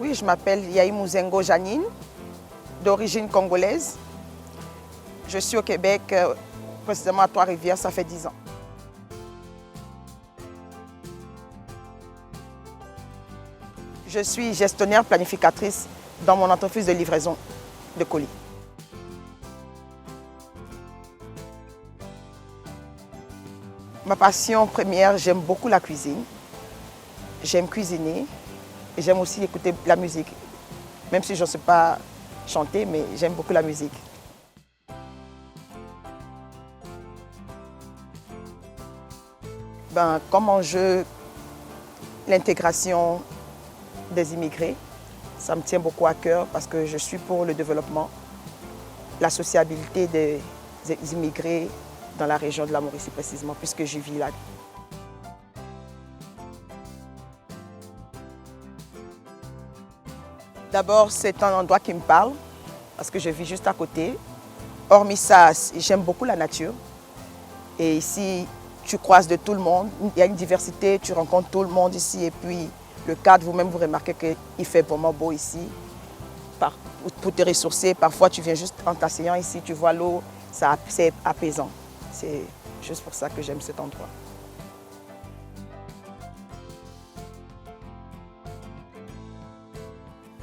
Oui, je m'appelle Yahi Mouzengo Janine, d'origine congolaise. Je suis au Québec, précisément à Trois-Rivières, ça fait 10 ans. Je suis gestionnaire planificatrice dans mon entreprise de livraison de colis. Ma passion première, j'aime beaucoup la cuisine. J'aime cuisiner et j'aime aussi écouter la musique. Même si je ne sais pas chanter, mais j'aime beaucoup la musique. Comme enjeu, l'intégration des immigrés, ça me tient beaucoup à cœur parce que je suis pour le développement, la sociabilité des immigrés dans la région de la Mauricie précisément, puisque je vis là. D'abord, c'est un endroit qui me parle parce que je vis juste à côté. Hormis ça, j'aime beaucoup la nature. Et ici, tu croises de tout le monde. Il y a une diversité, tu rencontres tout le monde ici. Et puis, le cadre, vous-même, vous remarquez qu'il fait vraiment beau ici. Pour te ressourcer, parfois, tu viens juste en t'asseyant ici, tu vois l'eau, c'est apaisant. C'est juste pour ça que j'aime cet endroit.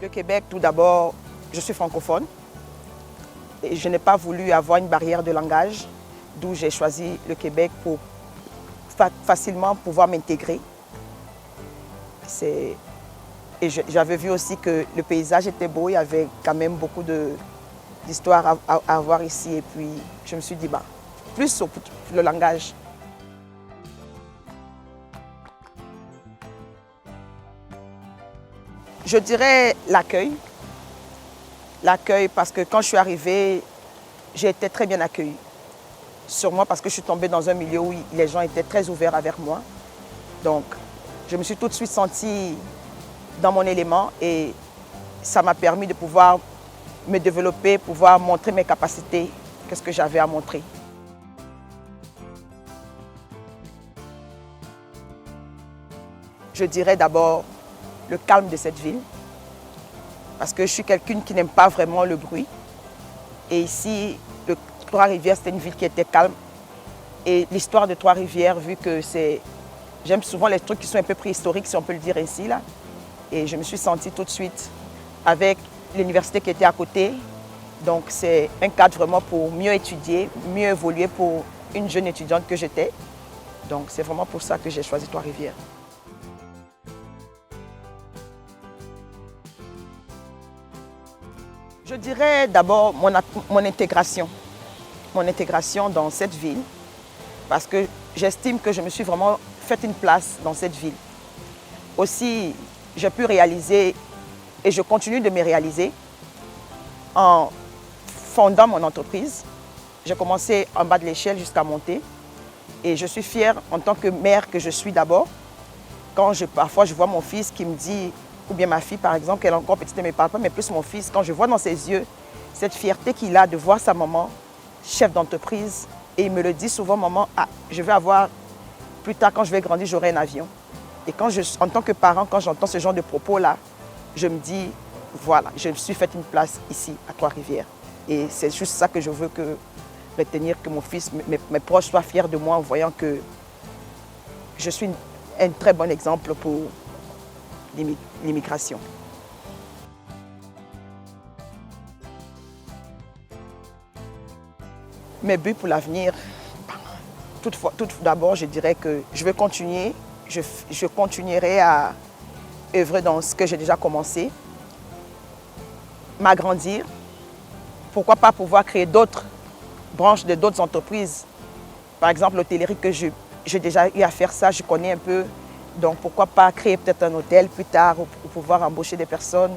Le Québec, tout d'abord, je suis francophone et je n'ai pas voulu avoir une barrière de langage, d'où j'ai choisi le Québec pour facilement pouvoir m'intégrer. Et j'avais vu aussi que le paysage était beau, il y avait quand même beaucoup d'histoires à voir ici. Et puis je me suis dit, plus sur le langage. Je dirais l'accueil. L'accueil parce que quand je suis arrivée, j'ai été très bien accueillie. Sûrement parce que je suis tombée dans un milieu où les gens étaient très ouverts avec moi. Donc, je me suis tout de suite sentie dans mon élément et ça m'a permis de pouvoir me développer, pouvoir montrer mes capacités, qu'est-ce que j'avais à montrer. Je dirais d'abord le calme de cette ville, parce que je suis quelqu'un qui n'aime pas vraiment le bruit. Et ici, Trois-Rivières, c'était une ville qui était calme. Et l'histoire de Trois-Rivières, vu que j'aime souvent les trucs qui sont un peu préhistoriques, si on peut le dire ainsi, là. Et je me suis sentie tout de suite avec l'université qui était à côté. Donc c'est un cadre vraiment pour mieux étudier, mieux évoluer pour une jeune étudiante que j'étais. Donc c'est vraiment pour ça que j'ai choisi Trois-Rivières. Je dirais d'abord mon intégration dans cette ville, parce que j'estime que je me suis vraiment fait une place dans cette ville. Aussi, j'ai pu réaliser, et je continue de me réaliser, en fondant mon entreprise. J'ai commencé en bas de l'échelle jusqu'à monter, et je suis fière en tant que mère que je suis d'abord. Quand parfois je vois mon fils qui me dit, ou bien ma fille par exemple, qu'elle est encore petite, elle ne me parle pas, mais plus mon fils, quand je vois dans ses yeux cette fierté qu'il a de voir sa maman chef d'entreprise, et il me le dit souvent, maman, je vais avoir, plus tard quand je vais grandir, j'aurai un avion. Et en tant que parent, quand j'entends ce genre de propos-là, je me dis, voilà, je me suis fait une place ici, à Trois-Rivières. Et c'est juste ça que je veux retenir, que mon fils, mes proches soient fiers de moi en voyant que je suis un très bon exemple pour l'immigration. Mes buts pour l'avenir, tout d'abord, je dirais que je vais continuer, je continuerai à œuvrer dans ce que j'ai déjà commencé, m'agrandir, pourquoi pas pouvoir créer d'autres branches de d'autres entreprises, par exemple l'hôtellerie que j'ai déjà eu à faire ça, je connais un peu. Donc pourquoi pas créer peut-être un hôtel plus tard pour pouvoir embaucher des personnes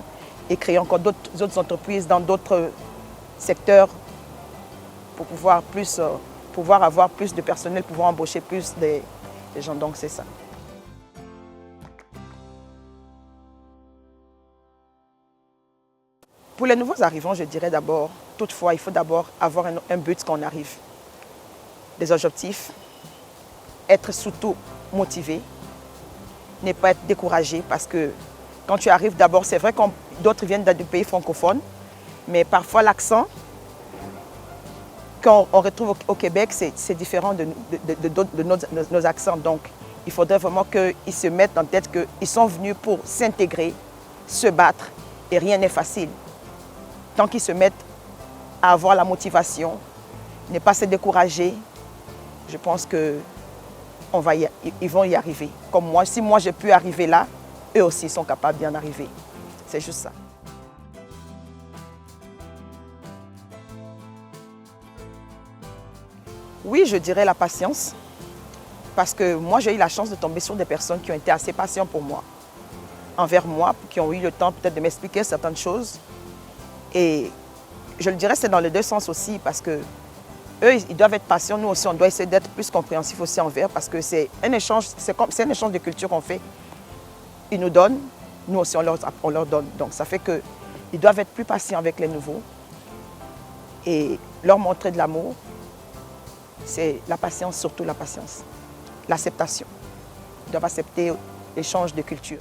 et créer encore d'autres entreprises dans d'autres secteurs pour pouvoir avoir plus de personnel, pouvoir embaucher plus des gens. Donc c'est ça. Pour les nouveaux arrivants, je dirais d'abord, toutefois, il faut d'abord avoir un but quand on arrive. Des objectifs, être surtout motivé, ne pas être découragé parce que quand tu arrives d'abord, c'est vrai que d'autres viennent du pays francophone, mais parfois l'accent qu'on retrouve au Québec, c'est différent de nos accents. Donc, il faudrait vraiment qu'ils se mettent en tête qu'ils sont venus pour s'intégrer, se battre et rien n'est facile. Tant qu'ils se mettent à avoir la motivation, ne pas se décourager, je pense qu'ils vont y arriver. Comme moi, si moi j'ai pu arriver là, eux aussi sont capables d'y en arriver. C'est juste ça. Oui, je dirais la patience. Parce que moi, j'ai eu la chance de tomber sur des personnes qui ont été assez patientes pour moi, envers moi, qui ont eu le temps peut-être de m'expliquer certaines choses. Et je le dirais, c'est dans les deux sens aussi, parce que eux, ils doivent être patients. Nous aussi, on doit essayer d'être plus compréhensifs aussi envers, parce que c'est un échange de culture qu'on fait. Ils nous donnent, nous aussi, on leur donne. Donc, ça fait qu'ils doivent être plus patients avec les nouveaux et leur montrer de l'amour. C'est la patience, surtout la patience. L'acceptation. Ils doivent accepter l'échange de culture.